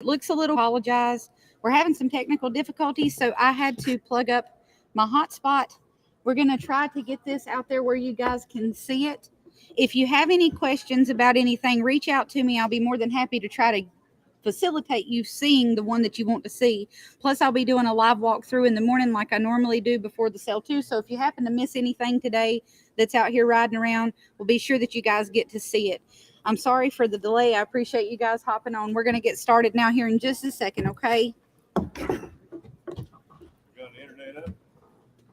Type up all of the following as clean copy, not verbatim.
looks a little, apologize. We're having some technical difficulties, so I had to plug up my hotspot. We're going to try to get this out there where you guys can see it. If you have any questions about anything, reach out to me. I'll be more than happy to try to facilitate you seeing the one that you want to see. Plus, I'll be doing a live walkthrough in the morning like I normally do before the sale too. So if you happen to miss anything today that's out here riding around, we'll be sure that you guys get to see it. I'm sorry for the delay. I appreciate you guys hopping on. We're going to get started now here in just a second, okay? Got the internet up?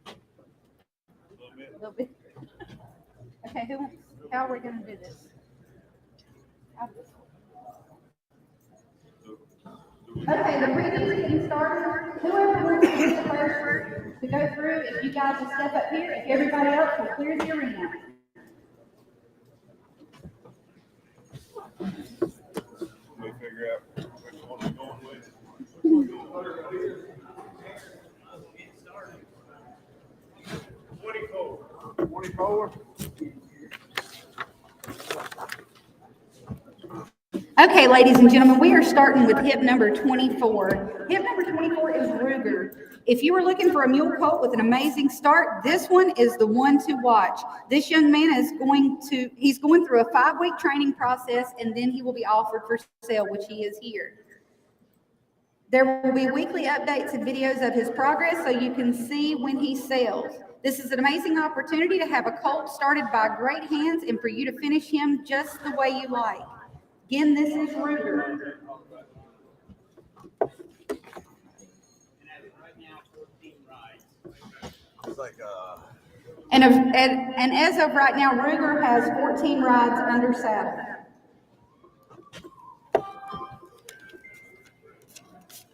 A little bit. Okay, how are we going to do this? Okay, the previous getting started. Whoever wants to be the first to go through, if you guys will step up here, if everybody else will clear the arena. We figure out which one we're going with. 24. Okay, ladies and gentlemen, we are starting with hip number 24. Hip number 24 is Ruger. If you are looking for a mule colt with an amazing start, this one is the one to watch. This young man he's going through a 5-week training process, and then he will be offered for sale, which he is here. There will be weekly updates and videos of his progress so you can see when he sells. This is an amazing opportunity to have a colt started by great hands and for you to finish him just the way you like. Again, this is Ruger. It's like And as of right now, Ruger has 14 rides under saddle.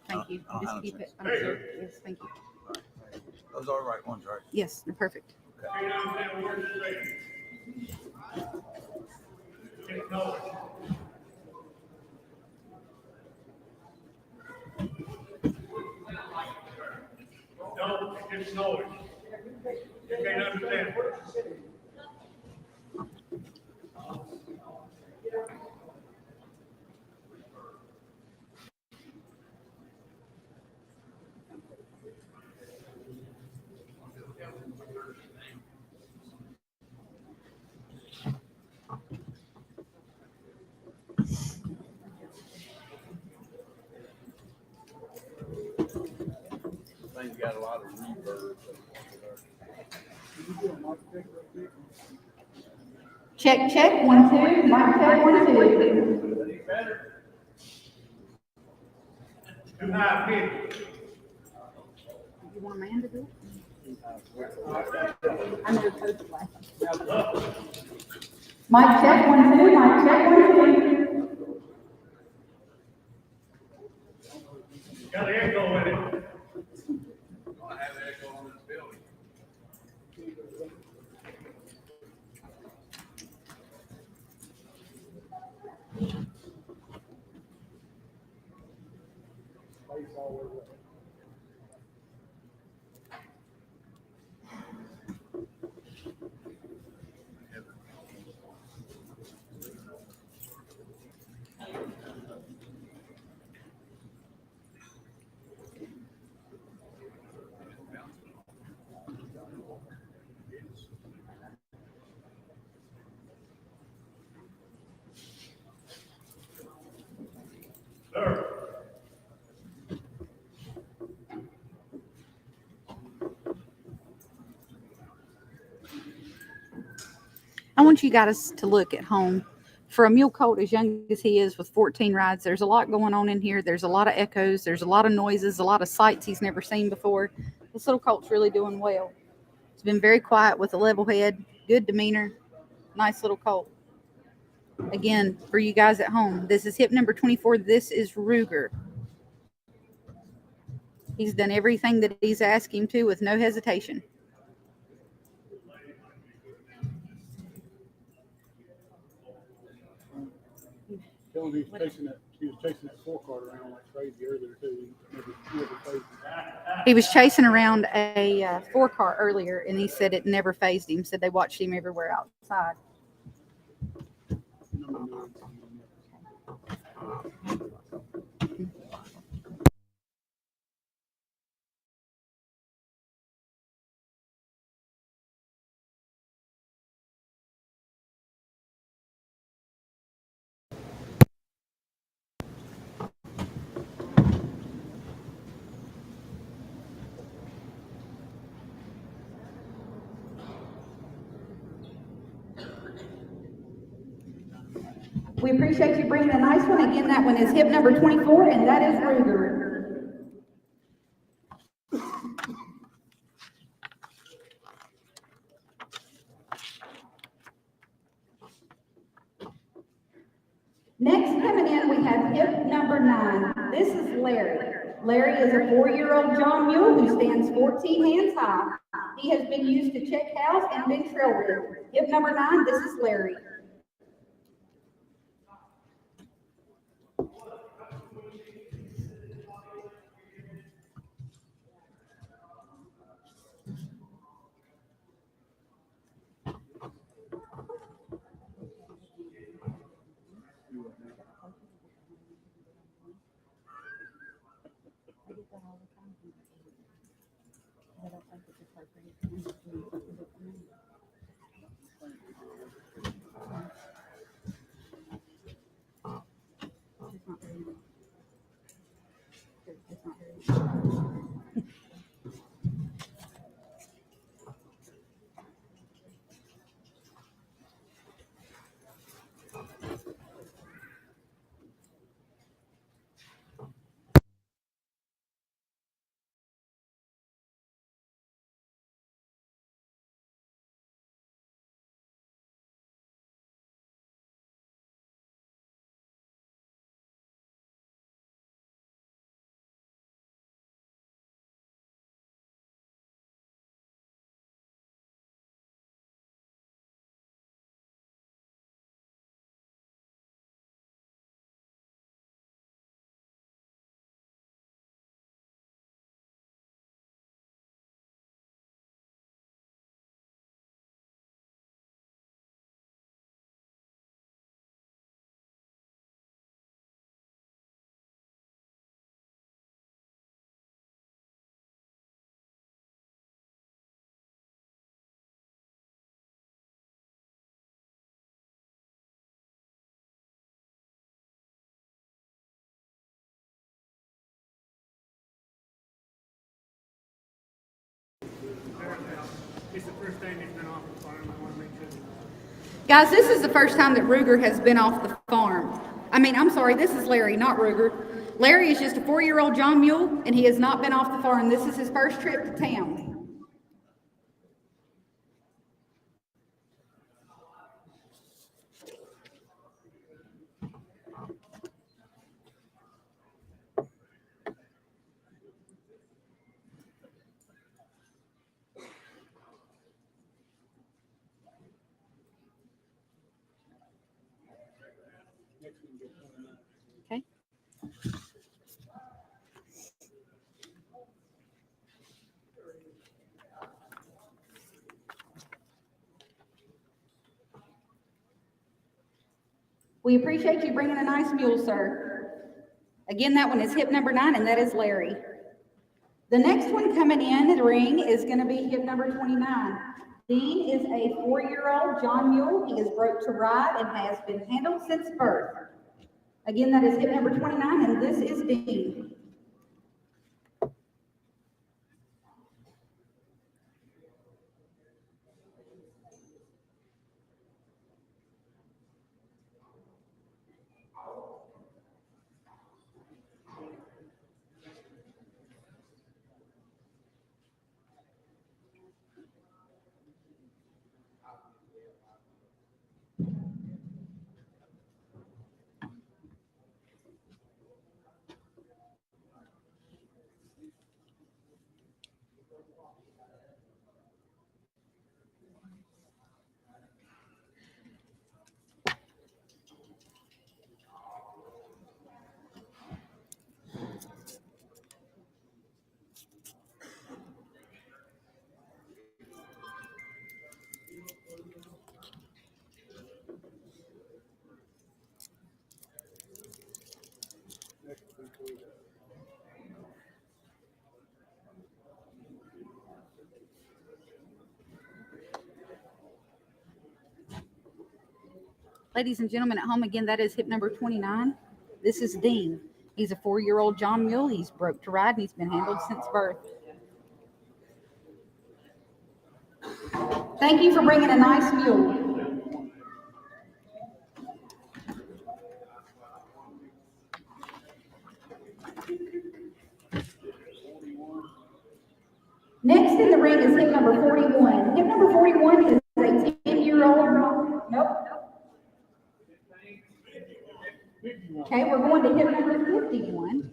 Thank you. Just keep it under here. Yes, thank you. those are the right ones, right? Yes, they're perfect. Okay. No, it's noise. You can't understand. Thing's got a lot of reverb. Check, check, 1, 2. Mic check, 1, 2. Any better? Too high pitch. You want a man to do it? I know Coach is laughing. Mic check, 1, 2. Mic check, 1, 2. Got an echo in it. I have an echo on this building. Sir. I want you guys to look at home. For a mule colt as young as he is with 14 rides, there's a lot going on in here. There's a lot of echoes. There's a lot of noises, a lot of sights he's never seen before. This little colt's really doing well. He's been very quiet with a level head, good demeanor, nice little colt. Again, for you guys at home, this is hip number 24. This is Ruger. He's done everything that he's asked him to with no hesitation. He was chasing that 4-cart around like crazy earlier too. He was chasing around a 4-cart earlier, and he said it never fazed him. Said they watched him everywhere outside. We appreciate you bringing a nice one. Again, that one is hip number 24, and that is Ruger. Next coming in, we have hip number 9. This is Larry. Larry is a 4-year-old John Mule who stands 14 hands high. He has been used to check cows and been trail ridden. Hip number 9, this is Larry. It's the first time he's been off the farm. I want to make sure. Guys, this is the first time that Ruger has been off the farm. I'm sorry, this is Larry, not Ruger. Larry is just a 4-year-old John Mule, and he has not been off the farm. This is his first trip to town. Okay. We appreciate you bringing a nice mule, sir. Again, that one is hip number 9, and that is Larry. The next one coming in the ring is going to be hip number 29. Dean is a 4-year-old John Mule. He is broke to ride and has been handled since birth. Again, that is hip number 29, and this is Dean. Ladies and gentlemen at home, again, that is hip number 29. This is Dean. He's a 4-year-old John Mule. He's broke to ride, and he's been handled since birth. Thank you for bringing a nice mule. Next in the ring is hip number 41. Hip number 41 is a 10-year-old. Nope. Okay, we're going to hip number 51.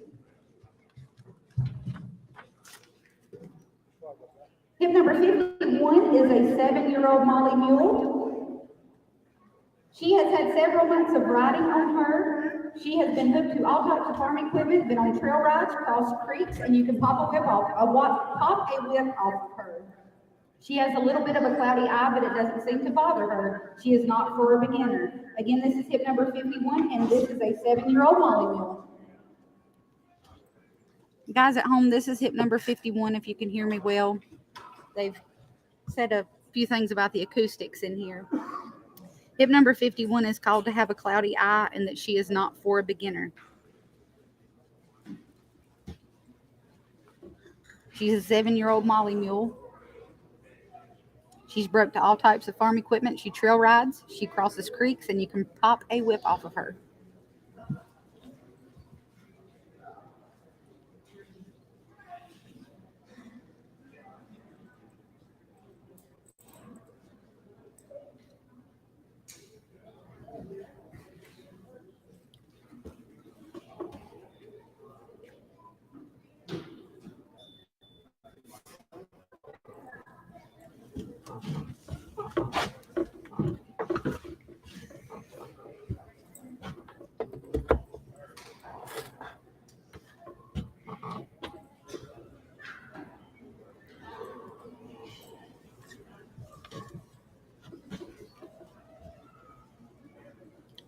Hip number 51 is a 7-year-old Molly Mule. She has had several months of riding on her. She has been hooked to all types of farm equipment, been on trail rides, crossed creeks, and you can pop a whip off of her. She has a little bit of a cloudy eye, but it doesn't seem to bother her. She is not for a beginner. Again, this is hip number 51, and this is a 7-year-old Molly Mule. Guys at home, this is hip number 51, if you can hear me well. They've said a few things about the acoustics in here. Hip number 51 is called to have a cloudy eye and that she is not for a beginner. She's a 7-year-old Molly Mule. She's broke to all types of farm equipment. She trail rides, she crosses creeks, and you can pop a whip off of her.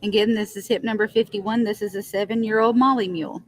Again, this is hip number 51. This is a 7-year-old Molly Mule.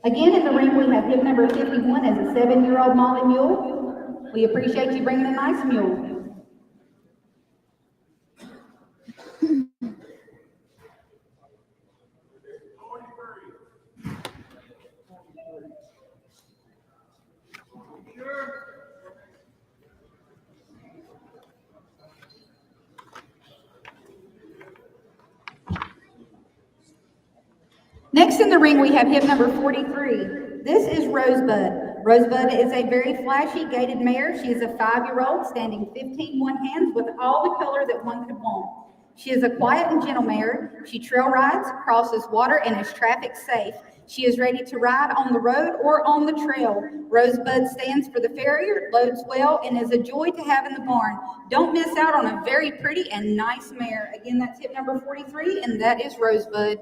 Again, in the ring, we have hip number 51 as a 7-year-old Molly Mule. We appreciate you bringing a nice mule. Next in the ring, we have hip number 43. This is Rosebud. Rosebud is a very flashy gaited mare. She is a 5-year-old standing 15 one hands with all the color that one could want. She is a quiet and gentle mare. She trail rides, crosses water, and is traffic safe. She is ready to ride on the road or on the trail. Rosebud stands for the farrier, loads well, and is a joy to have in the barn. Don't miss out on a very pretty and nice mare. Again, that's hip number 43, and that is Rosebud.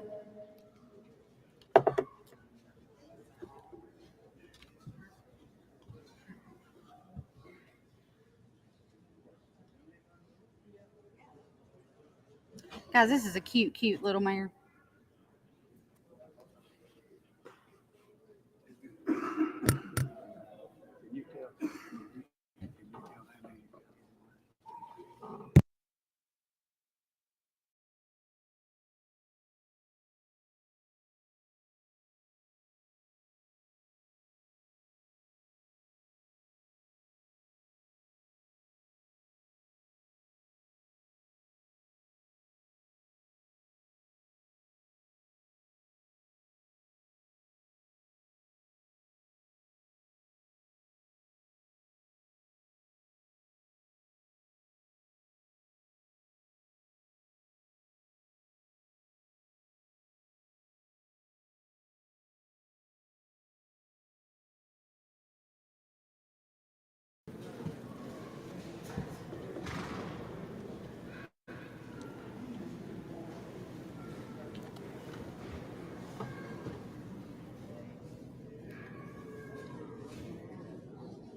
Guys, this is a cute, cute little mare.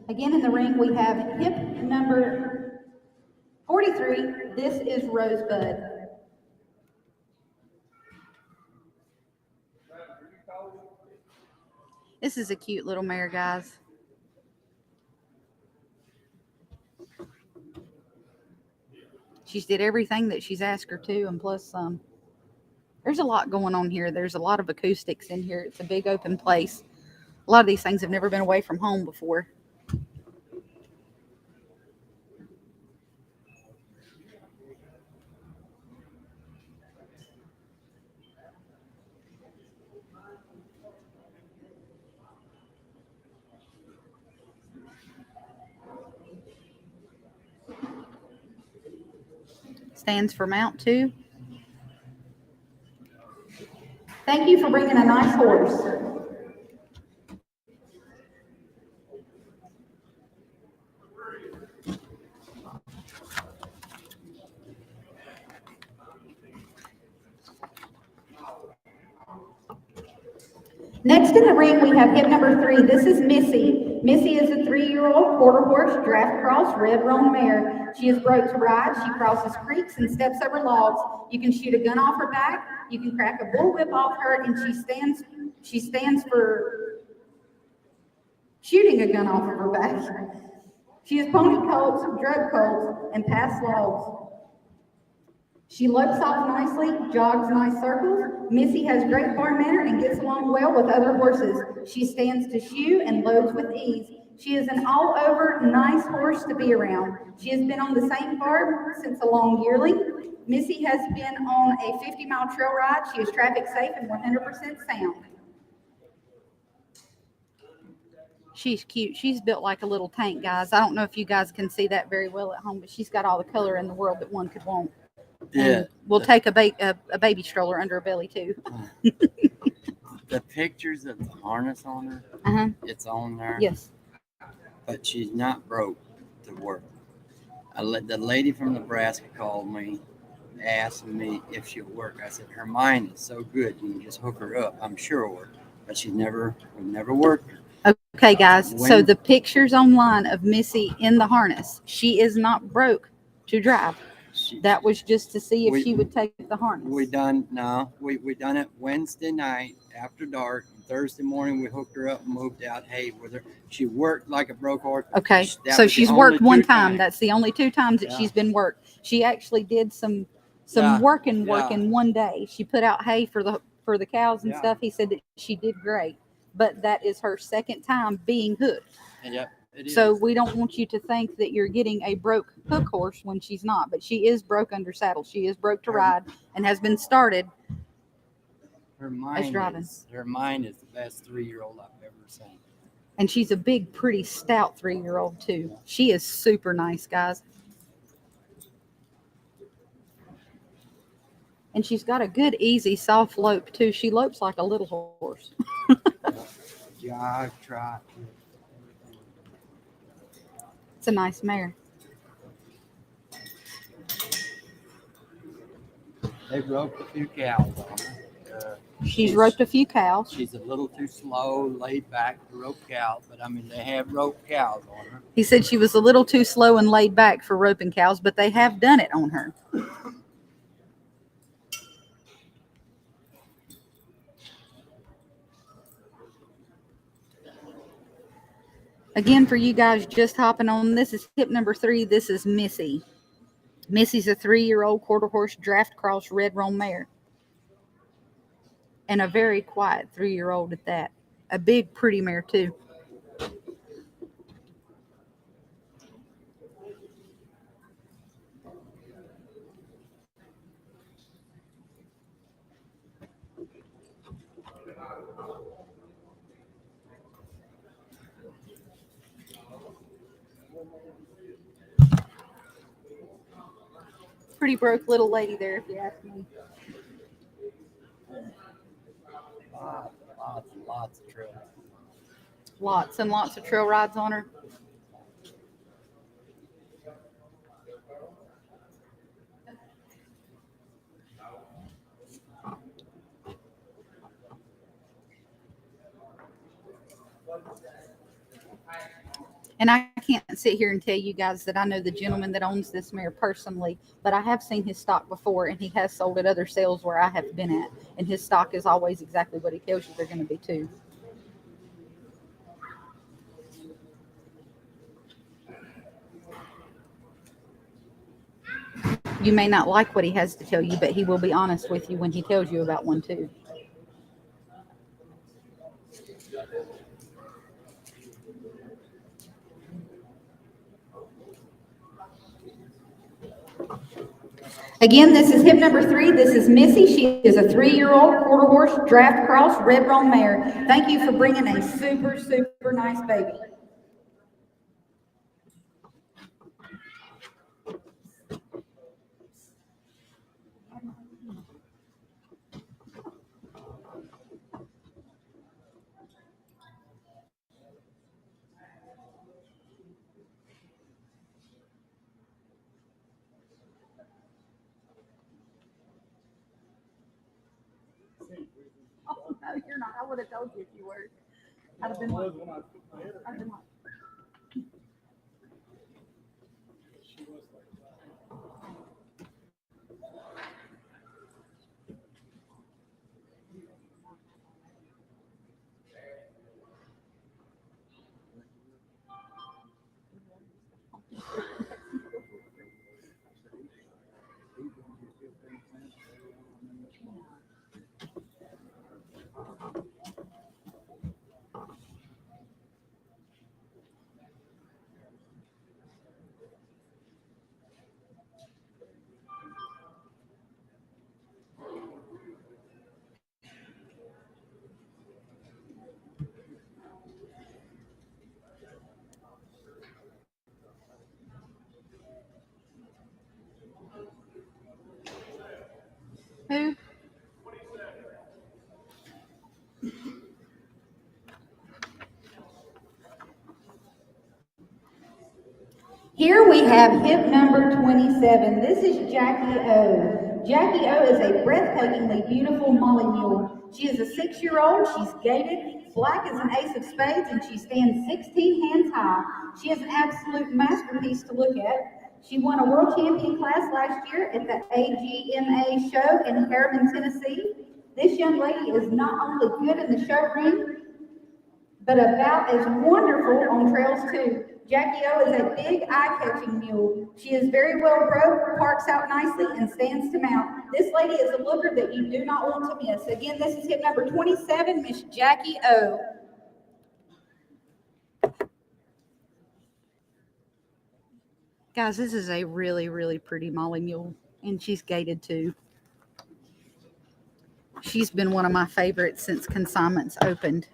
Again, in the ring, we have hip number 43. This is Rosebud. This is a cute little mare, guys. She's did everything that she's asked her to, and plus some. There's a lot going on here. There's a lot of acoustics in here. It's a big open place. A lot of these things have never been away from home before. Stands for mount too. Thank you for bringing a nice horse. Next in the ring, we have hip number 3. This is Missy. Missy is a 3-year-old quarter horse draft cross red roan mare. She is broke to ride. She crosses creeks and steps over logs. You can shoot a gun off her back. You can crack a bull whip off her, and she stands for shooting a gun off of her back. She has pony colts, drug colts, and pass logs. She lopes off nicely, jogs nice circles. Missy has great farm manner and gets along well with other horses. She stands to shoe and loads with ease. She is an all-over nice horse to be around. She has been on the same farm since a long yearling. Missy has been on a 50-mile trail ride. She is traffic safe and 100% sound. She's cute. She's built like a little tank, guys. I don't know if you guys can see that very well at home, but she's got all the color in the world that one could want. Yeah. And we'll take a baby stroller under her belly too. The pictures of the harness on her, Uh-huh. it's on there. Yes. But she's not broke to work. The lady from Nebraska called me, asked me if she'll work. I said, her mind is so good, you can just hook her up. I'm sure it'll work. But we've never worked her. Okay, guys. So When- the pictures online of Missy in the harness, she is not broke to drive. That was just to see if she would take the harness. We done it Wednesday night after dark. Thursday morning we hooked her up and moved out. Hey, with her, she worked like a broke horse. Okay, That so was the she's only worked one 2 time. times. That's the only 2 times that Yeah. she's been worked. She actually did some Yeah, working yeah. in one day. She put out hay for the cows and Yeah. stuff. He said that she did great, but that is her second time being hooked. Yep, it is. So we don't want you to think that you're getting a broke hook horse when she's not. But she is broke under saddle. She is broke to ride and has been started. her mind driving. is the best 3-year-old I've ever seen. And she's a big, pretty, stout 3-year-old too. She is super nice, guys. And she's got a good, easy, soft lope too. She lopes like a little horse. Jog, trot. It's a nice mare. They've roped a few cows on her. She's roped a few cows. She's a little too slow, laid back to rope cows, but I mean, they have roped cows on her. He said she was a little too slow and laid back for roping cows, but they have done it on her. Again, for you guys just hopping on, this is tip number 3. This is Missy. Missy's a 3-year-old quarter horse draft cross red roan mare. And a very quiet 3-year-old at that. A big, pretty mare, too. Pretty broke little lady there, if you ask me. Lots of trails. Lots and lots of trail rides on her. And I can't sit here and tell you guys that I know the gentleman that owns this mare personally, but I have seen his stock before, and he has sold at other sales where I have been at. And his stock is always exactly what he tells you they're going to be too. You may not like what he has to tell you, but he will be honest with you when he tells you about one too. Again, this is hip number 3. This is Missy. She is a 3-year-old quarter horse draft cross red roan mare. Thank you for bringing a super, super nice baby. Oh, no, you're not. I would have told you if you were. I'd have been like, When I put my head I'd have been like, she was like, who? Here we have hip number 27. This is Jackie O. Jackie O is a breathtakingly beautiful Molly mule. She is a 6-year-old. She's gaited, black as an ace of spades, and she stands 16 hands high. She is an absolute masterpiece to look at. She won a world champion class last year at the AGMA show in Harriman, Tennessee. This young lady is not only good in the show ring, but about as wonderful on trails too. Jackie O is a big eye-catching mule. She is very well broke, parks out nicely, and stands to mount. This lady is a looker that you do not want to miss. Again, this is hip number 27, Miss Jackie O. Guys, this is a really, really pretty Molly mule, and she's gaited too. She's been one of my favorites since consignments opened.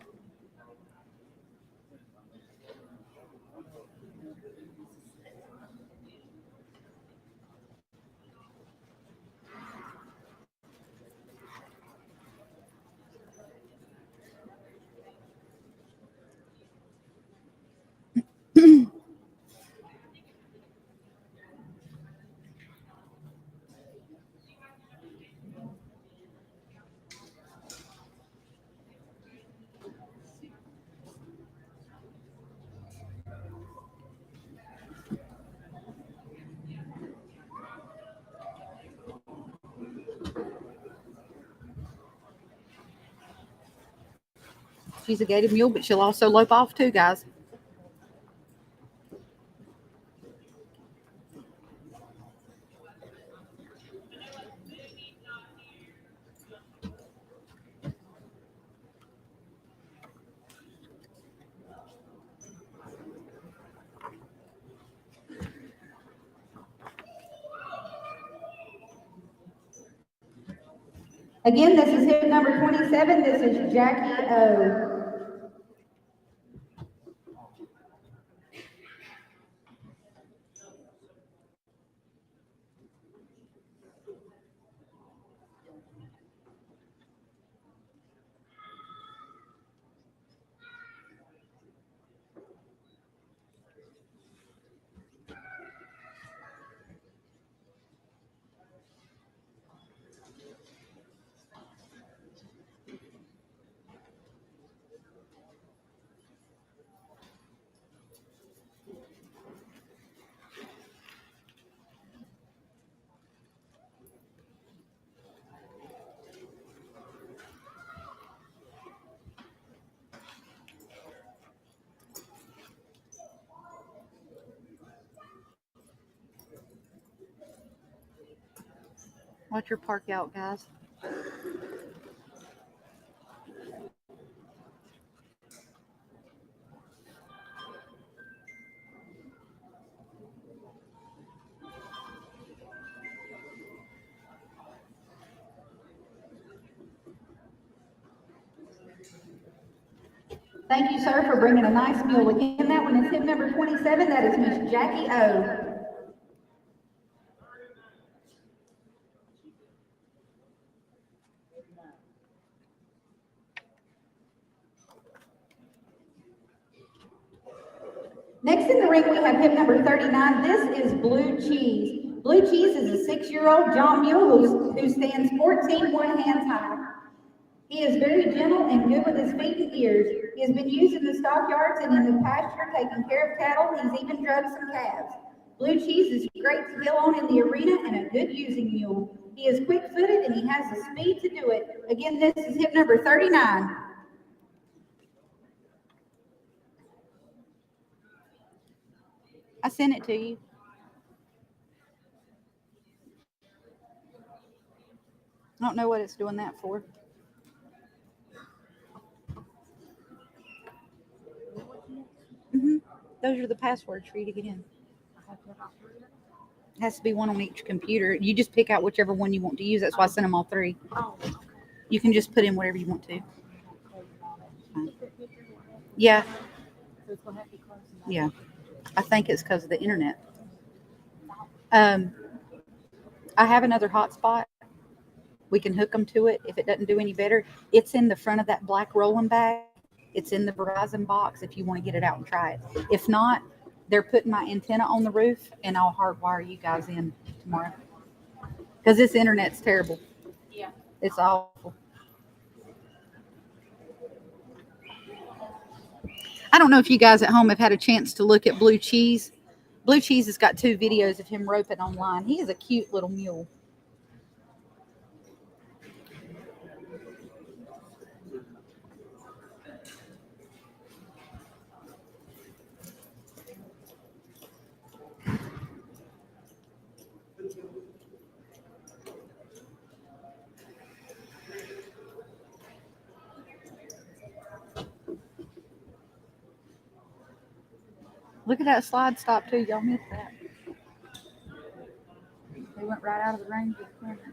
She's a gaited mule, but she'll also lope off too, guys. Again, this is hip number 27. This is Jackie O. Watch your park out, guys. Thank you, sir, for bringing a nice mule. Again, that one is hip number 27. That is Miss Jackie O. Next in the ring, we have hip number 39. This is Blue Cheese. Blue Cheese is a 6-year-old John Mule who stands 14 hands high. He is very gentle and good with his feet and ears. He has been used in the stockyards and in the pasture taking care of cattle. He's even drugged some calves. Blue Cheese is great to hill on in the arena and a good using mule. He is quick-footed and he has the speed to do it. Again, this is hip number 39. I sent it to you. I don't know what it's doing that for. Those are the passwords for you to get in. It has to be one on each computer. You just pick out whichever one you want to use. That's why I sent them all 3. You can just put in whatever you want to. Yeah. Yeah. I think it's because of the internet. I have another hotspot. We can hook them to it if it doesn't do any better. It's in the front of that black rolling bag. It's in the Verizon box if you want to get it out and try it. If not, they're putting my antenna on the roof and I'll hardwire you guys in tomorrow. Because this internet's terrible. Yeah. It's awful. I don't know if you guys at home have had a chance to look at Blue Cheese. Blue Cheese has got 2 videos of him roping online. He is a cute little mule. Look at that slide stop too. Y'all missed that. They went right out of the range of the camera.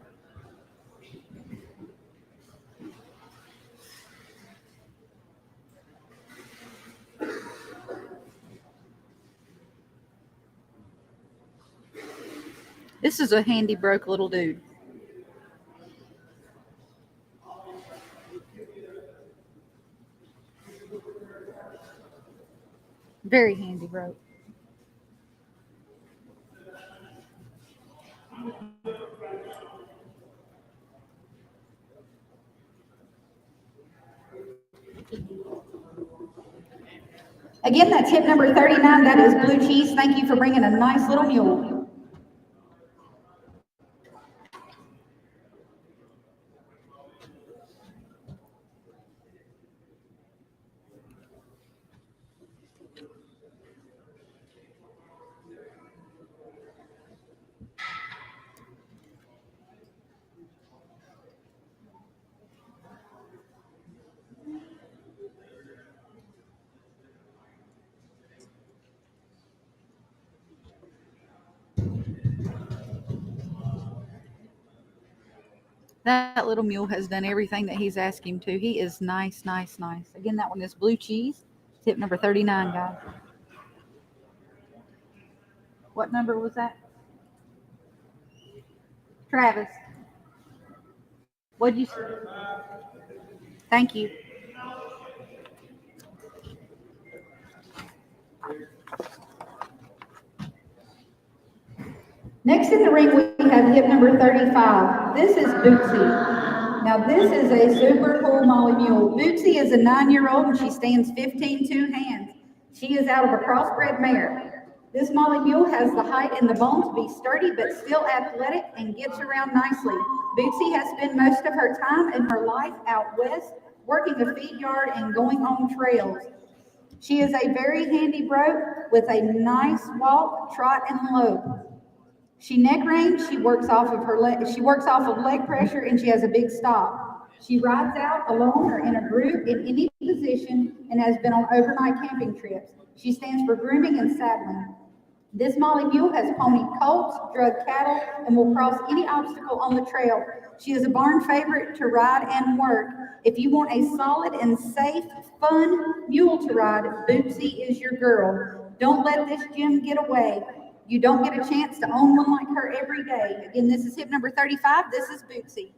This is a handy broke little dude. Very handy broke. Again, that's hip number 39. That is Blue Cheese. Thank you for bringing a nice little mule. That little mule has done everything that he's asked him to. He is nice, nice, nice. Again, that one is Blue Cheese. Tip number 39, guys. What number was that? Travis. What'd you say? Thank you. Next in the ring, we have hip number 35. This is Bootsy. Now, this is a super cool Molly mule. Bootsy is a 9-year-old and she stands 15 hands. She is out of a crossbred mare. This Molly mule has the height and the bone to be sturdy but still athletic and gets around nicely. Bootsy has spent most of her time in her life out west, working a feed yard and going on trails. She is a very handy broke with a nice walk, trot, and lope. She neck range, she works off of leg pressure, and she has a big stop. She rides out alone or in a group in any position and has been on overnight camping trips. She stands for grooming and saddling. This Molly Mule has ponied colts, drug cattle, and will cross any obstacle on the trail. She is a barn favorite to ride and work. If you want a solid and safe, fun mule to ride, Bootsy is your girl. Don't let this gem get away. You don't get a chance to own one like her every day. Again, this is hip number 35. This is Bootsy.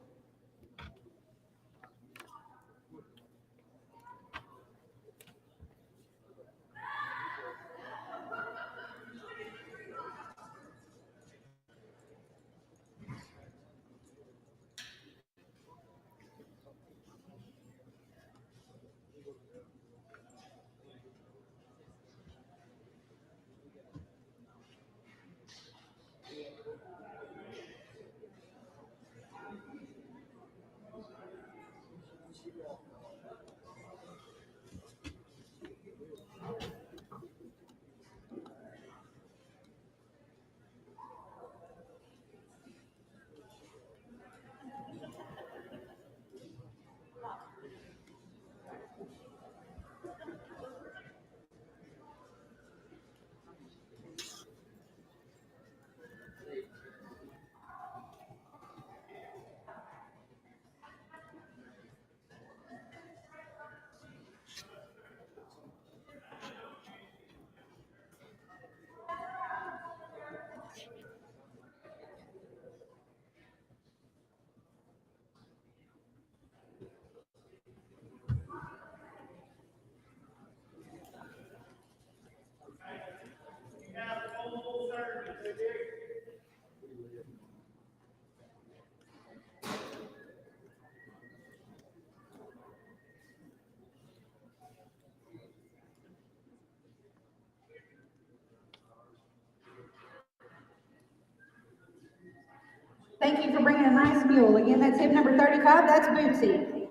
Thank you for bringing a nice mule. Again, that's hip number 35. That's Bootsy.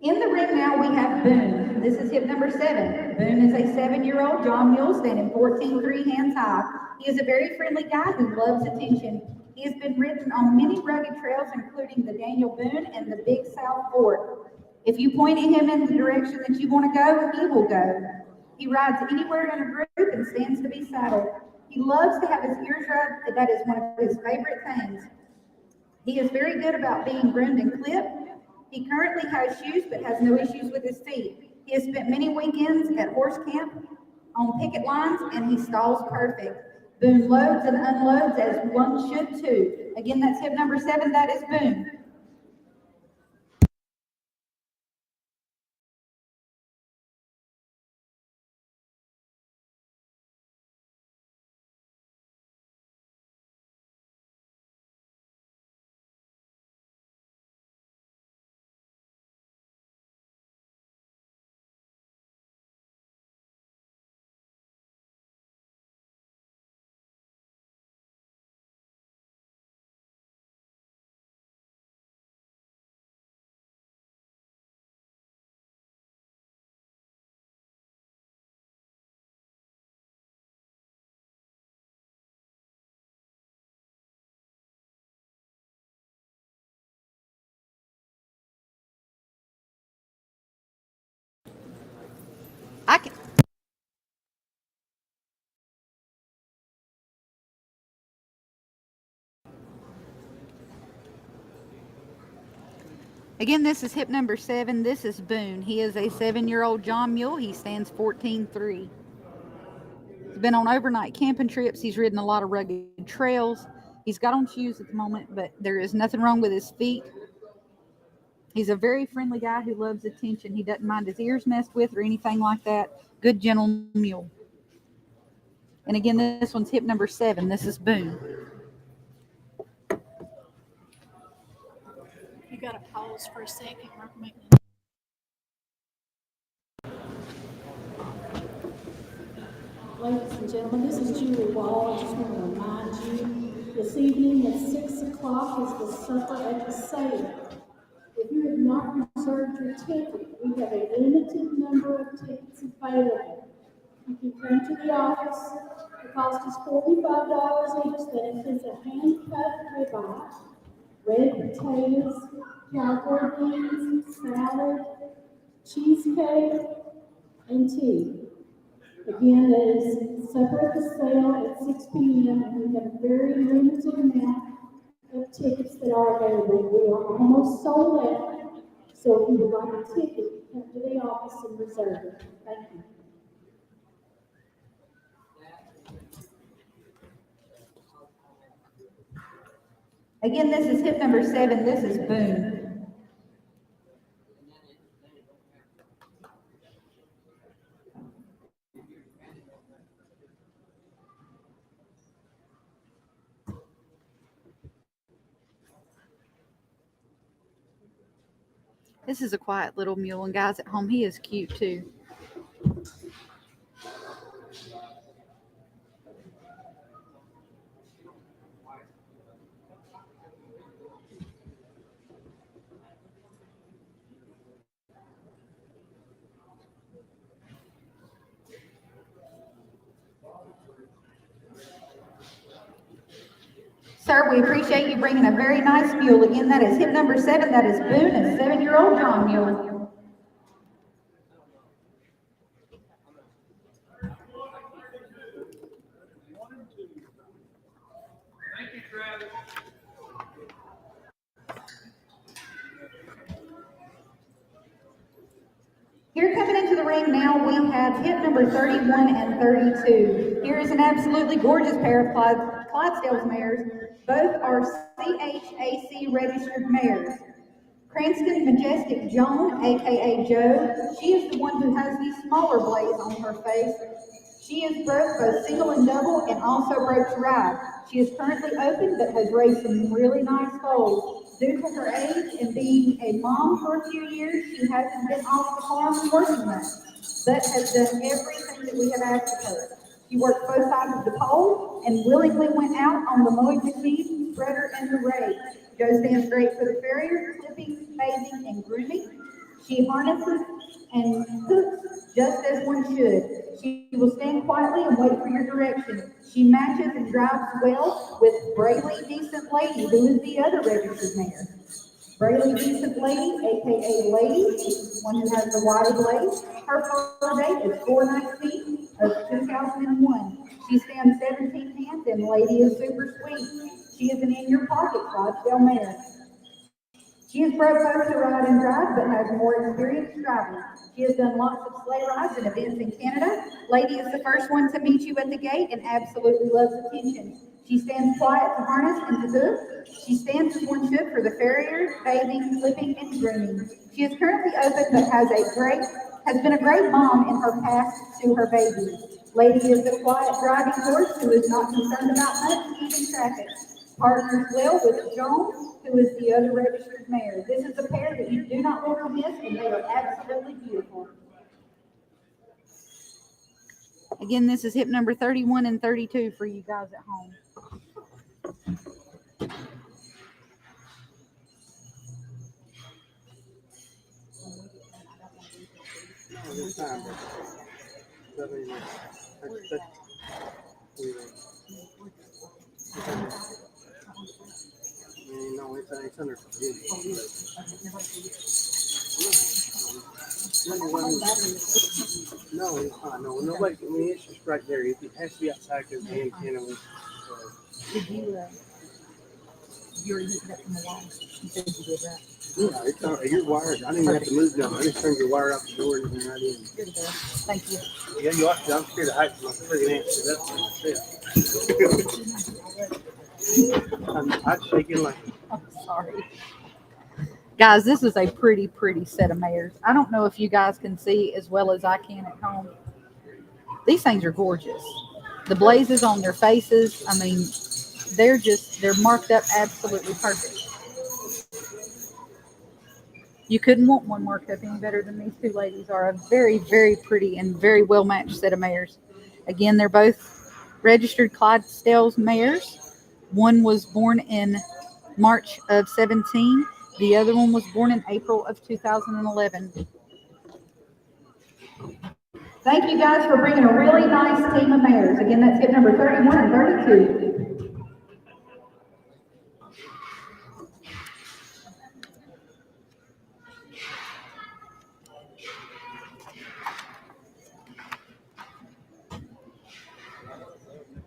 In the ring now, we have Boone. This is hip number 7. Boone is a 7-year-old John Mule standing 14-3 hands high. He is a very friendly guy who loves attention. He has been ridden on many rugged trails, including the Daniel Boone and the Big South Fork. If you point at him in the direction that you want to go, he will go. He rides anywhere in a group and stands to be saddled. He loves to have his ears rubbed. That is one of his favorite things. He is very good about being groomed and clipped. He currently has shoes but has no issues with his feet. He has spent many weekends at horse camp on picket lines, and he stalls perfect. Boone loads and unloads as one should too. Again, that's hip number 7. That is Boone. I can. Again, this is hip number 7. This is Boone. He is a 7-year-old John Mule. He stands 14-3. He's been on overnight camping trips. He's ridden a lot of rugged trails. He's got on shoes at the moment, but there is nothing wrong with his feet. He's a very friendly guy who loves attention. He doesn't mind his ears messed with or anything like that. Good, gentle mule. And again, this one's hip number 7. This is Boone. You got to pause for a second. Ladies and gentlemen, this is Julie Wall. I just want to remind you, this evening at 6 o'clock is the supper at the sale. If you have not surgery ticket. We have a limited number of tickets available. You can come to the office. The cost is $45 each. That includes a hand-cut ribeye, red potatoes, cowboy beans, salad, cheesecake, and tea. Again, that is supper at the sale at 6 p.m. and we have a very limited amount of tickets that are available. We are almost sold out. So if you would like a ticket, come to the office and reserve it. Thank you. Again, this is hip number 7. This is Boone. This is a quiet little mule, and guys at home, he is cute too. Sir, we appreciate you bringing a very nice mule. Again, that is hip number 7. That is Boone, a 7-year-old John mule. Thank you, Travis. Here coming into the ring now, we have hip number 31 and 32. Here is an absolutely gorgeous pair of Clydesdales mares. Both are CHAC registered mares. Cranston Majestic Joan, aka Joe, she is the one who has these smaller blades on her face. She is broke both single and double and also broke to ride. She is currently open but has raised some really nice foals. Due to her age and being a mom for a few years, she hasn't been off the farm and working much, but has done everything that we have asked of her. She worked both sides of the pole and willingly went out on the mowing machine, spreader, and the rake. Joe stands great for the farrier, clipping, bathing, and grooming. She harnesses and hooks just as one should. She will stand quietly and wait for your direction. She matches and drives well with Brayley Decent Lady, who is the other registered mare. Brayley Decent Lady, aka Lady, one who has the wide blades. Her fur date is 4/19 of 2001. She stands 17 hands and Lady is super sweet. She is an in-your-pocket Clydesdale mare. She is broke both to ride and drive, but has more experience driving. She has done lots of sleigh rides and events in Canada. Lady is the first one to meet you at the gate and absolutely loves attention. She stands quiet to harness and to hook. She stands as one should for the farrier, bathing, clipping, and grooming. She is currently open, but has been a great mom in her past to her baby. Lady is a quiet driving horse who is not concerned about much, even traffic. Partners well with Joan, who is the other registered mare. This is a pair that you do not want to miss, and they are absolutely beautiful. Again, this is hip number 31 and 32 for you guys at home. This time, but I mean, no, it's under no, it's not. No, nobody. I mean, it's just right there. It has to be outside because the antenna was. Did you already hooked it up from the wall? You said you did, right? Yeah, it's not. Your wires. I didn't even have to move them. I just turned your wire out the door and went right in. You're the best. Thank you. Yeah, you ought to. I'm scared of heights. My friggin' aunt said that's myself. I'd shake it like. I'm sorry. Guys, this is a pretty, pretty set of mares. I don't know if you guys can see as well as I can at home. These things are gorgeous. The blazes on their faces, I mean, they're marked up absolutely perfect. You couldn't want one marked up any better than these two ladies are. A very, very pretty and very well matched set of mares. Again, they're both registered Clydesdales mares. One was born in March of 17 The other one was born in April of 2011. Thank you guys for bringing a really nice team of mares. Again, that's hip number 31 and 32.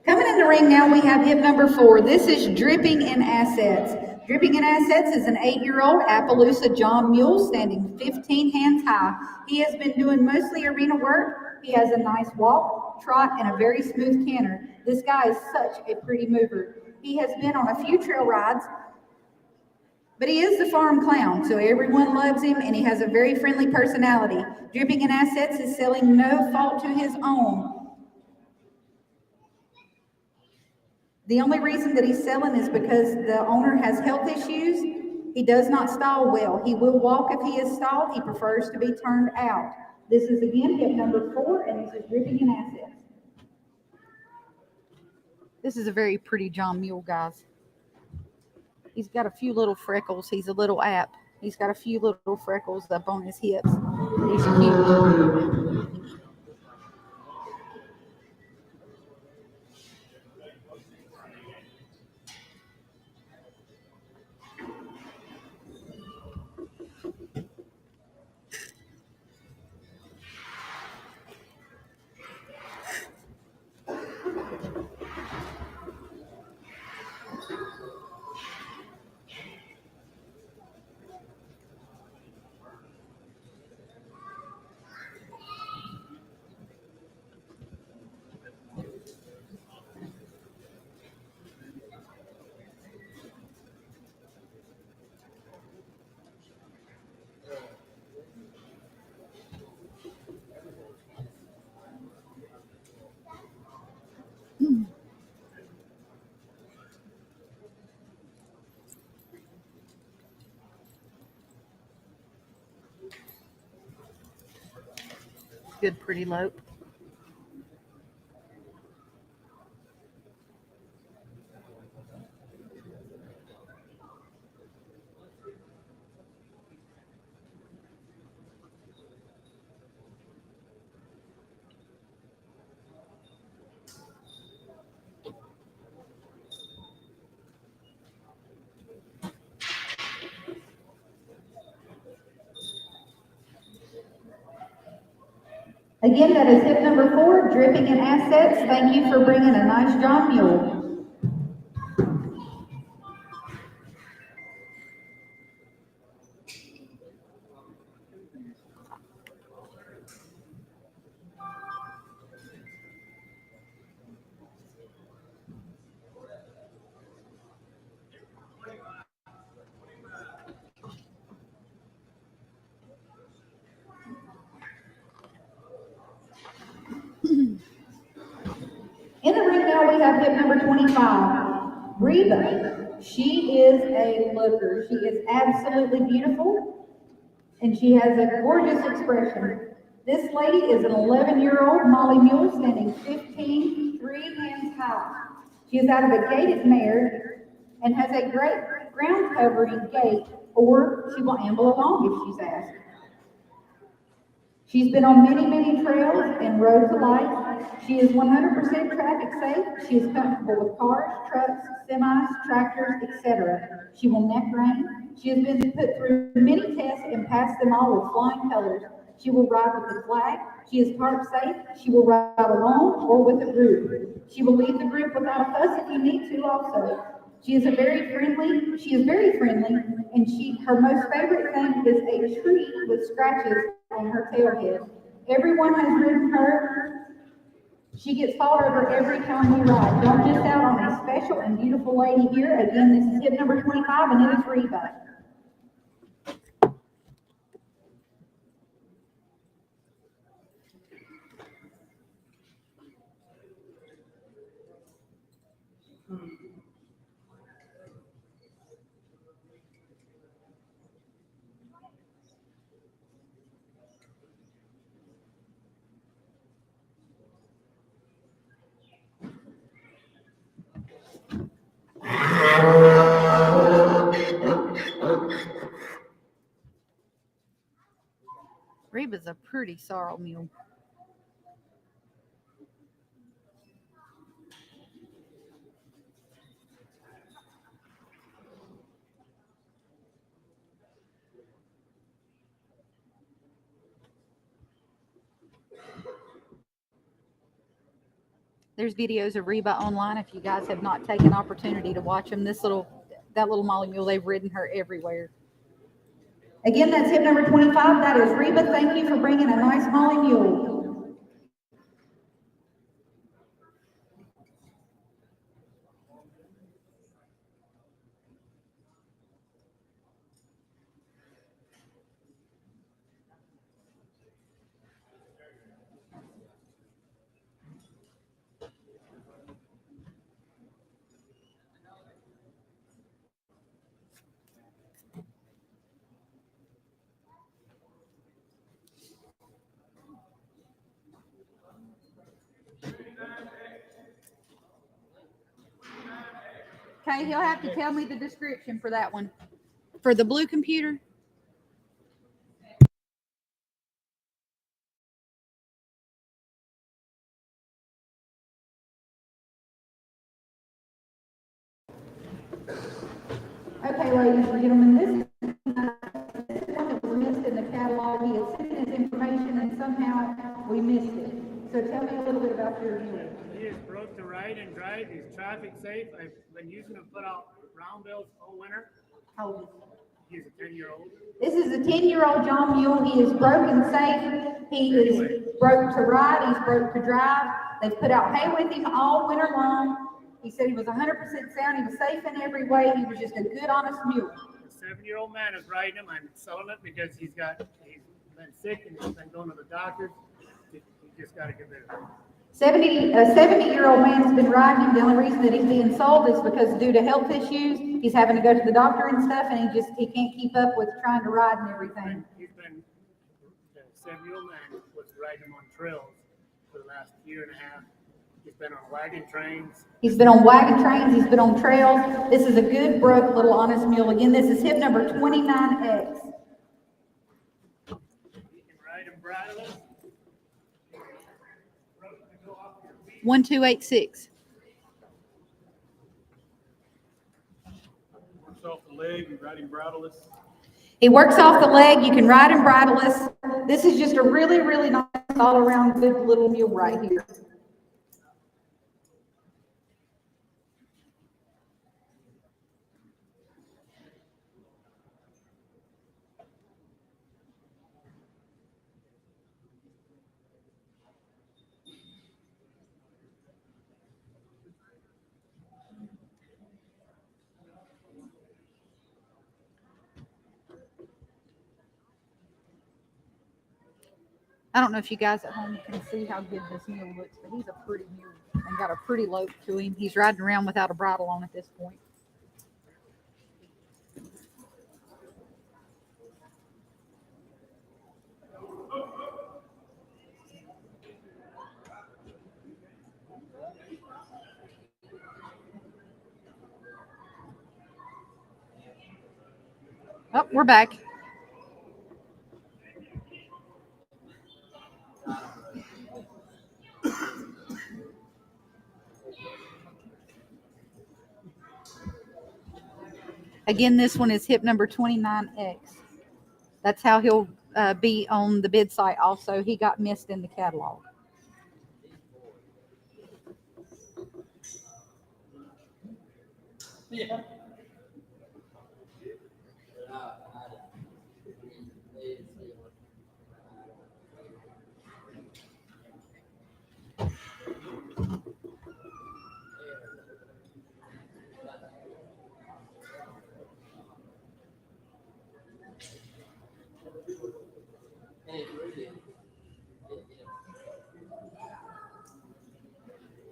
Coming in the ring now, we have hip number 4. This is Dripping in Assets. Dripping in Assets is an 8-year-old Appaloosa John Mule standing 15 hands high. He has been doing mostly arena work. He has a nice walk, trot, and a very smooth canter. This guy is such a pretty mover. He has been on a few trail rides, but he is the farm clown, so everyone loves him, and he has a very friendly personality. Dripping in Assets is selling no fault to his own. The only reason that he's selling is because the owner has health issues. He does not stall well. He will walk if he is stalled. He prefers to be turned out. This is again hip number 4, and this is Dripping in Assets. This is a very pretty John Mule, guys. He's got a few little freckles. He's a little app. He's got a few little freckles up on his hips. He's cute. Good, pretty lope. Again, that is hip number 4, Dripping in Assets. Thank you for bringing a nice John Mule. In the ring now, we have hip number 25, Reba. She is a looker. She is absolutely beautiful, and she has a gorgeous expression. This lady is an 11-year-old Molly Mule standing 15, 3 hands high. She is out of a gaited mare and has a great ground covering gait, or she will amble along if she's asked. She's been on many, many trails and roads alike. She is 100% traffic safe. She is comfortable with cars, trucks, semis, tractors, etc. She will neck rein. She has been put through many tests and passed them all with flying colors. She will ride with the flag. She is tarp safe. She will ride alone or with a group. She will lead the group without a fuss if you need to also. She is very friendly, and her most favorite thing is a treat with scratches on her tailhead. Everyone has ridden her. She gets fought over every time we ride. Don't miss out on a special and beautiful lady here. Again, this is hip number 25, and it is Reba. Reba's a pretty sorrel mule. There's videos of Reba online if you guys have not taken opportunity to watch them. That little Molly mule, they've ridden her everywhere. Again, that's hip number 25. That is Reba. Thank you for bringing a nice Molly mule. Okay, he'll have to tell me the description for that one. For the blue computer? Okay, ladies and gentlemen, this is one that was missed in the catalog. He had sent in his information and somehow we missed it. So tell me a little bit about your mule. He is broke to ride and drive. He's traffic safe. I've been using him to put out round bills all winter. How old is He's a 10-year-old. This is a 10-year-old John Mule. He is broke and safe. He is broke to ride. He's broke to drive. They've put out hay with him all winter long. He said he was 100% sound. He was safe in every way. He was just a good, honest mule. A 7-year-old man is riding him. I'm selling it because he's been sick and he's been going to the doctor. He just got to get rid of him. A 70-year-old man has been riding him. The only reason that he's being sold is because due to health issues, he's having to go to the doctor and stuff, and he can't keep up with trying to ride and everything. The 7-year-old man was riding him on trails for the last year and a half. He's been on wagon trains. He's been on wagon trains. He's been on trails. This is a good, broke, little, honest mule. Again, this is hip number 29X. You can ride him bridleless. 1286. Works off the leg, you ride him bridleless. He works off the leg. You can ride him bridleless. This is just a really, really nice all-around good little mule right here. I don't know if you guys at home can see how good this mule looks, but he's a pretty mule and got a pretty lope to him. He's riding around without a bridle on at this point. Oh, we're back. Again, this one is hip number 29X. That's how he'll be on the bid site also. He got missed in the catalog. Yeah.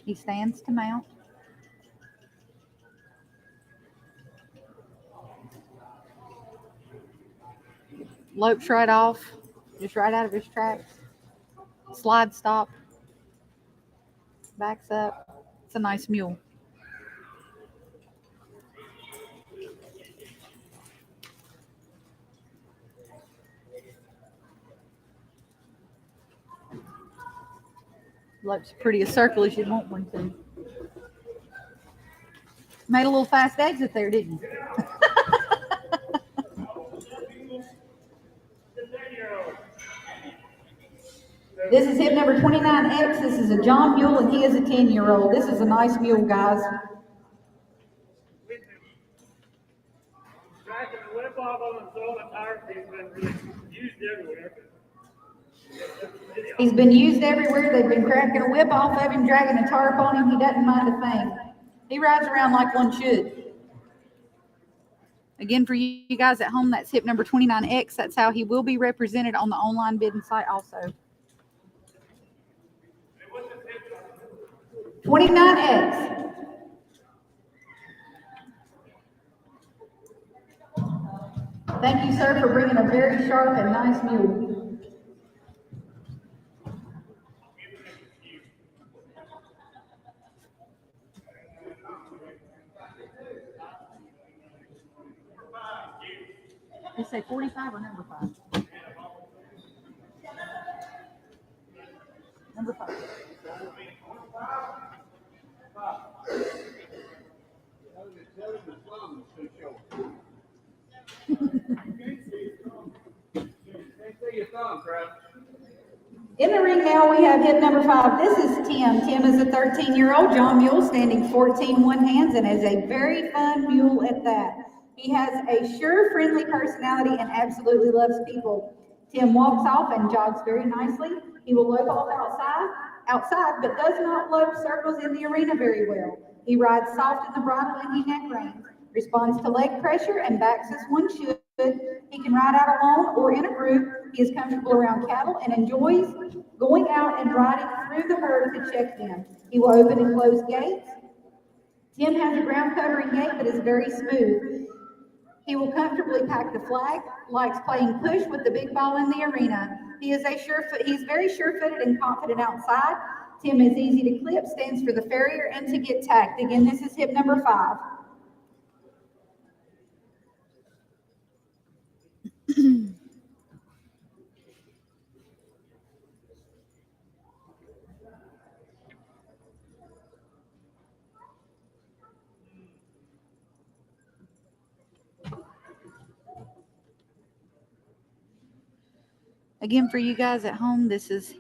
He stands to mount. Lopes right off, just right out of his tracks. Slide stop. Backs up. It's a nice mule. Looks as pretty a circle as you'd want one to. Made a little fast exit there, didn't you? This is hip number 29X. This is a John Mule, and he is a 10-year-old. This is a nice mule, guys. Cracking the whip off of him, throwing a tire, he's been used everywhere. He's been used everywhere. They've been cracking a whip off of him, dragging a tarp on him. He doesn't mind a thing. He rides around like one should. Again, for you guys at home, that's hip number 29X. That's how he will be represented on the online bidding site also. 29X. Thank you, sir, for bringing a very sharp and nice mule. You say 45 or number 5? Number 5. In the ring now, we have hip number 5. This is Tim. Tim is a 13-year-old John Mule, standing 14 hands, and is a very fun mule at that. He has a sure, friendly personality and absolutely loves people. Tim walks off and jogs very nicely. He will lope off outside, but does not lope circles in the arena very well. He rides soft in the bridle and he neck reins, responds to leg pressure and backs as one should. He can ride out alone or in a group. He is comfortable around cattle and enjoys going out and riding through the herd to check them. He will open and close gates. Tim has a ground covering gait but is very smooth. He will comfortably pack the flag, likes playing push with the big ball in the arena. He's very sure-footed and confident outside. Tim is easy to clip, stands for the farrier and to get tacked. Again, this is hip number 5. Again, for you guys at home, this is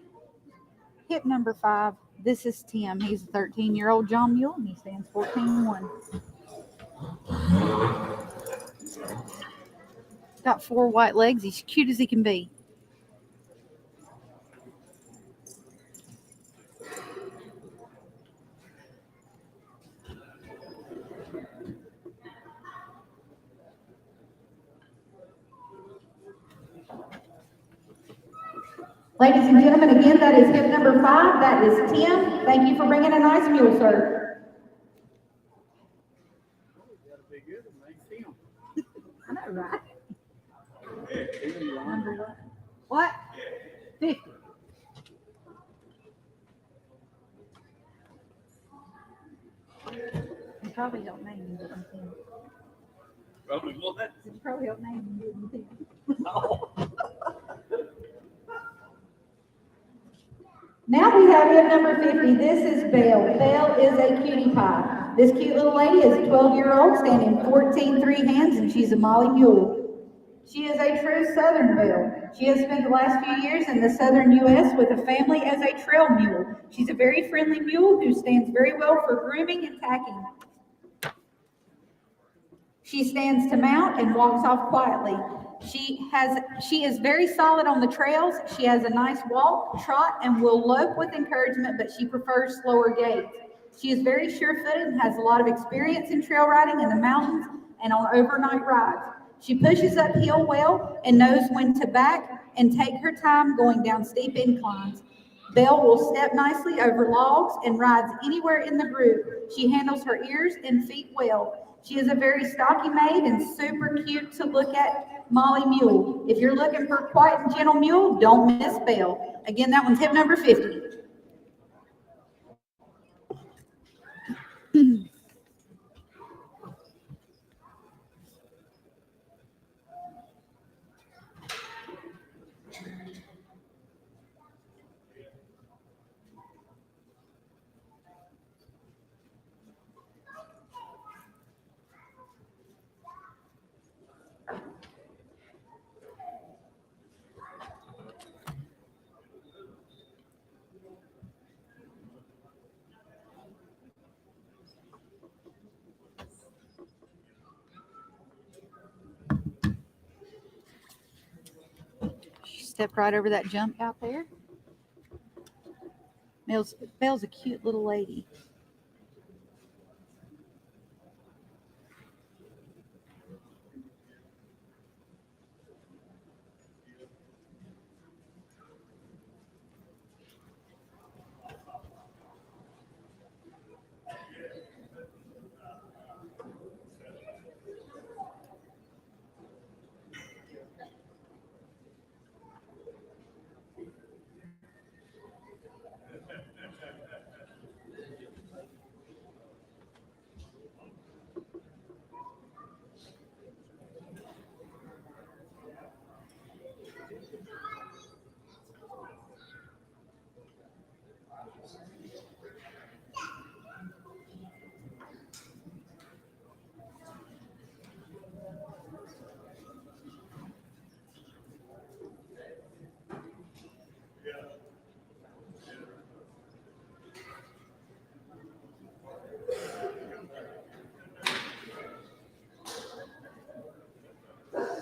hip number 5. This is Tim. He's a 13-year-old John Mule, and he stands 14-1. Got 4 white legs. He's cute as he can be. Ladies and gentlemen, again, that is hip number 5. That is Tim. Thank you for bringing a nice mule, sir. That'll be good. Make him. I know, right? Number what? 50. You probably don't name him, didn't you? Probably what? You probably don't name him, didn't you? No. Now we have hip number 50. This is Belle. Belle is a cutie pie. This cute little lady is a 12-year-old standing 14 hands, and she's a Molly Mule. She is a true Southern Belle. She has spent the last few years in the Southern U.S. with a family as a trail mule. She's a very friendly mule who stands very well for grooming and tacking. She stands to mount and walks off quietly. She is very solid on the trails. She has a nice walk, trot, and will lope with encouragement, but she prefers slower gait. She is very sure-footed and has a lot of experience in trail riding in the mountains and on overnight rides. She pushes uphill well and knows when to back and take her time going down steep inclines. Belle will step nicely over logs and rides anywhere in the group. She handles her ears and feet well. She is a very stocky maid and super cute to look at Molly Mule. If you're looking for a quiet and gentle mule, don't miss Belle. Again, that one's hip number 50. Step right over that jump out there. Belle's a cute little lady.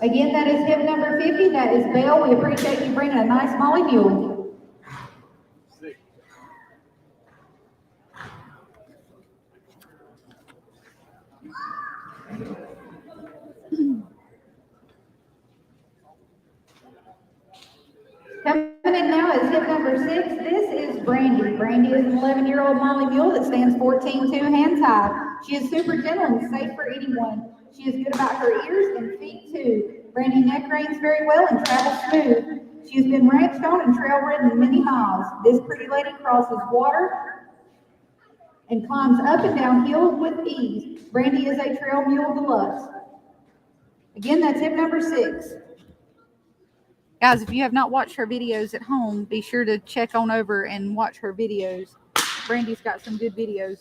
Again, that is hip number 50. That is Belle. We appreciate you bringing a nice Molly Mule. Coming in now is hip number 6. This is Brandy. Brandy is an 11-year-old Molly Mule that stands 14'2" hands high. She is super gentle and safe for anyone. She is good about her ears and feet too. Brandy neck reins very well and travels smooth. She has been ranched on and trail ridden many miles. This pretty lady crosses water and climbs up and down hills with ease. Brandy is a trail mule deluxe. Again, that's hip number 6. Guys, if you have not watched her videos at home, be sure to check on over and watch her videos. Brandy's got some good videos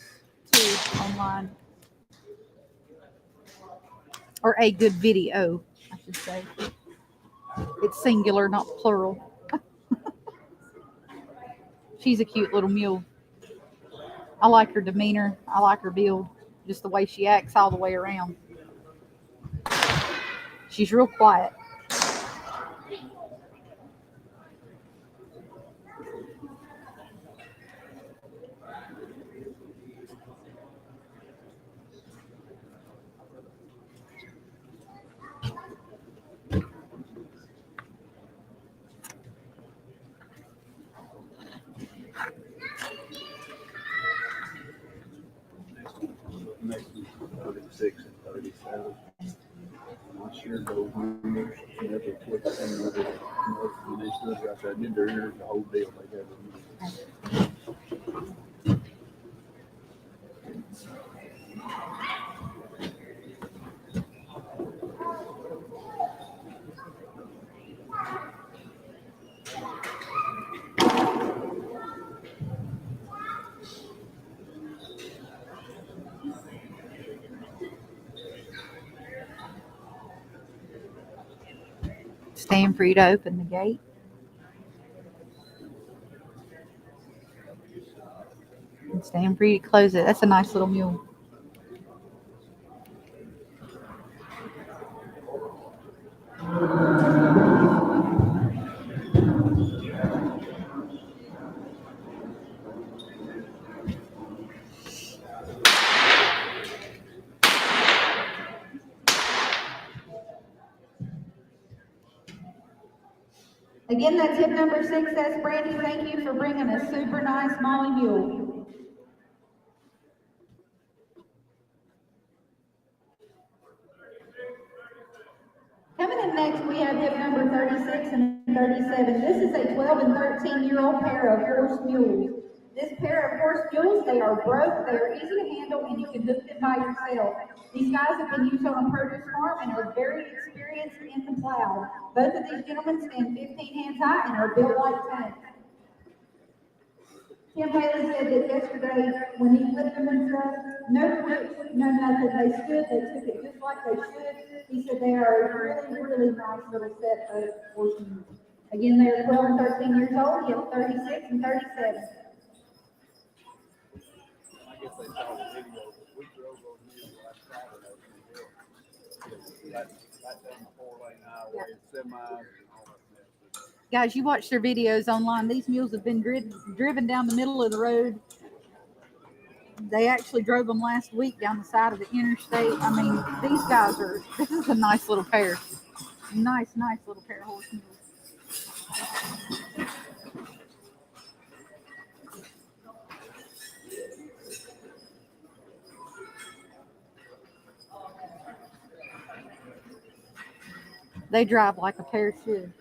too online. Or a good video, I should say. It's singular, not plural. She's a cute little mule. I like her demeanor. I like her build. Just the way she acts all the way around. She's real quiet. Next is 36 and 37. I sure those numbers never put some of it. When they stood right there, I did their ears, the whole deal. They got it. Stand free to open the gate. And stand free to close it. That's a nice little mule. Again, that's hip number 6. That's Brandy. Thank you for bringing a super nice Molly Mule. Coming in next, we have hip number 36 and 37. This is a 12 and 13-year-old pair of horse mules. This pair of horse mules, they are broke, they are easy to handle, and you can hook them by yourself. These guys have been used on a produce farm and are very experienced in the plow. Both of these gentlemen stand 15 hands high and are built like tanks. Tim Haley said that yesterday, when he flipped them and stuff, no quick, no nothing. They stood, they took it just like they should. He said they are a really, really nice little set of horse mules. Again, they are 12 and 13 years old. You have 36 and 37. I guess they saw the video, but we drove over here last Saturday. Right down the 4-lane highway, semis and all that mess. Guys, you watch their videos online. These mules have been driven down the middle of the road. They actually drove them last week down the side of the interstate. I mean, these guys this is a nice little pair. Nice little pair of horse mules. They drive like a pair should.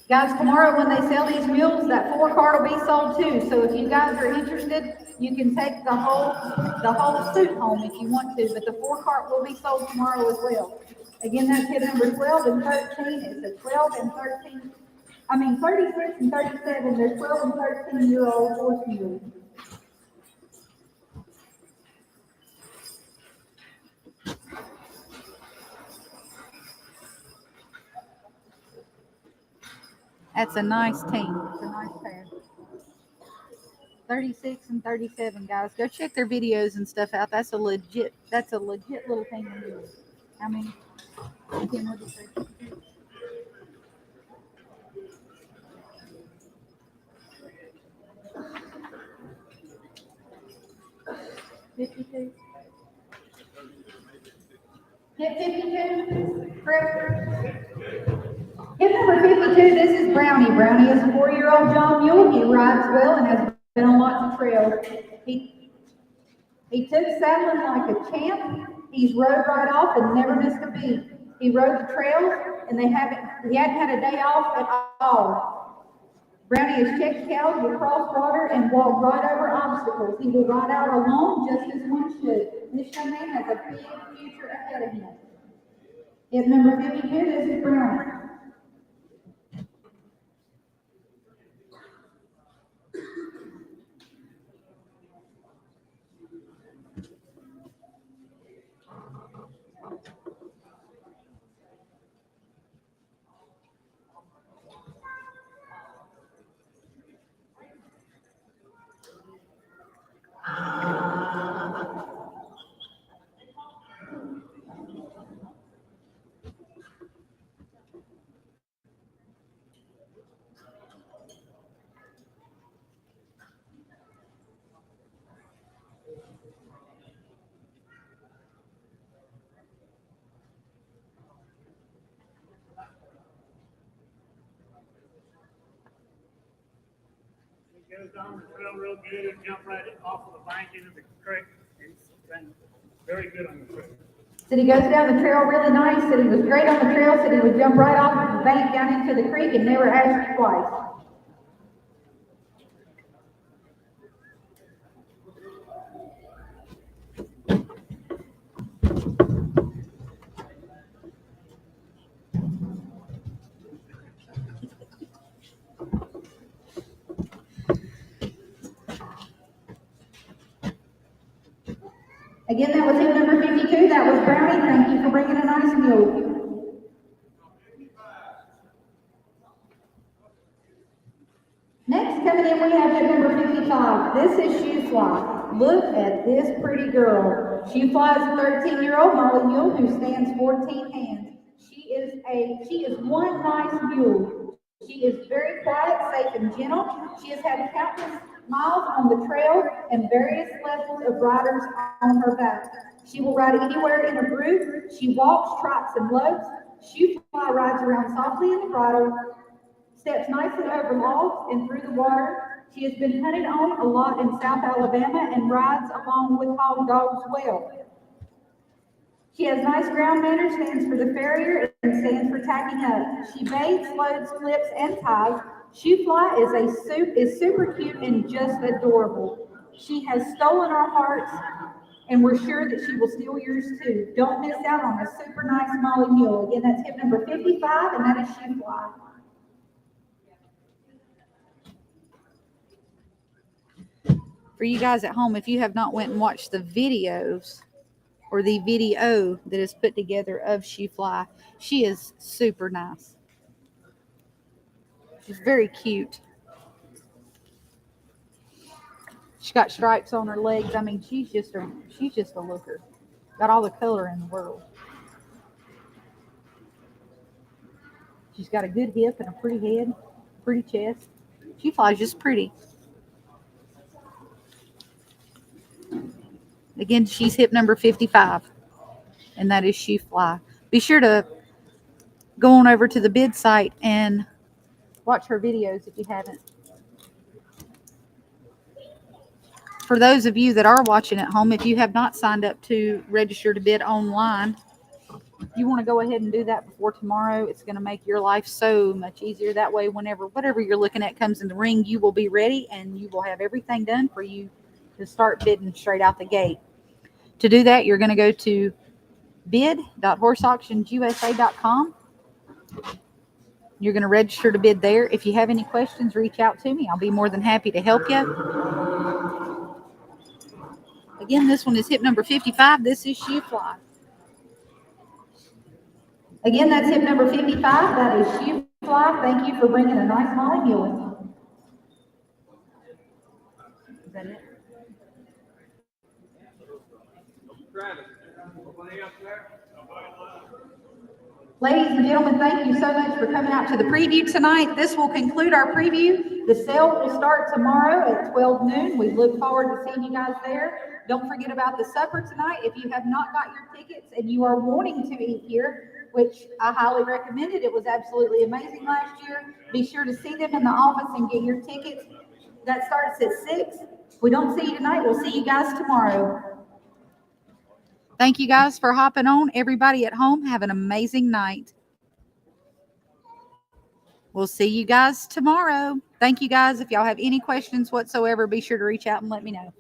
Guys, tomorrow when they sell these mules, that 4-cart will be sold too. So if you guys are interested, you can take the whole suit home if you want to, but the 4-cart will be sold tomorrow as well. Again, that's hip number 12 and 13. It's a 12 and 13. I mean 36 and 37. They're 12 and 13-year-old horse mules. That's a nice team. It's a nice pair. 36 and 37, guys. Go check their videos and stuff out. That's a legit little thing to do. I mean, again, what did you say? 52. Hip 52, correct? Hip number 52, this is Brownie. Brownie is a 4-year-old John Mule. He rides well and has been on lots of trails. He took saddling like a champ. He's rode right off and never missed a beat. He rode the trails and he hadn't had a day off at all. Brownie has checked cows, will cross water, and walk right over obstacles. He will ride out alone just as one should. This young man has a big future ahead of him. Hip number 52, this is Brownie. He goes down the trail real good and jump right off of the bank into the creek. He's been very good on the trail. Said he goes down the trail really nice. Said he was great on the trail. Said he would jump right off the bank down into the creek and never asked you twice. Again, that was hip number 52. That was Brownie. Thank you for bringing a nice mule. Next coming in, we have hip number 55. This is Shoe Fly. Look at this pretty girl. Shoe Fly is a 13-year-old Molly mule who stands 14 hands. She is one nice mule. She is very quiet, safe, and gentle. She has had countless miles on the trail and various levels of riders on her back. She will ride anywhere in a group. She walks, trots, and loads. Shoe Fly rides around softly in the bridle, steps nicely over logs and through the water. She has been hunted on a lot in South Alabama and rides along with hog dogs well. She has nice ground manners, stands for the farrier, and stands for tacking up. She baits, loads, clips, and ties. Shoe Fly is super cute and just adorable. She has stolen our hearts, and we're sure that she will steal yours too. Don't miss out on a super nice Molly mule. Again, that's hip number 55, and that is Shoe Fly. For you guys at home, if you have not went and watched the videos or the video that is put together of She Fly, she is super nice. She's very cute. She's got stripes on her legs. I mean, she's just a looker. Got all the color in the world. She's got a good hip and a pretty head, pretty chest. She flies just pretty. Again, she's hip number 55, and that is She Fly. Be sure to go on over to the bid site and watch her videos if you haven't. For those of you that are watching at home, if you have not signed up to register to bid online, you want to go ahead and do that before tomorrow. It's going to make your life so much easier. That way, whatever you're looking at comes in the ring, you will be ready and you will have everything done for you to start bidding straight out the gate. To do that, you're going to go to bid.horseauctionsusa.com. You're going to register to bid there. If you have any questions, reach out to me. I'll be more than happy to help you. Again, this one is hip number 55. This is She Fly. Again, that's hip number 55. That is She Fly. Thank you for bringing a nice Molly Mule. Is that it? Ladies and gentlemen, thank you so much for coming out to the preview tonight. This will conclude our preview. The sale will start tomorrow at 12 noon. We look forward to seeing you guys there. Don't forget about the supper tonight. If you have not got your tickets and you are wanting to eat here, which I highly recommend it was absolutely amazing last year, be sure to see them in the office and get your tickets. That starts at 6. If we don't see you tonight, we'll see you guys tomorrow. Thank you guys for hopping on. Everybody at home, have an amazing night. We'll see you guys tomorrow. Thank you guys. If y'all have any questions whatsoever, be sure to reach out and let me know.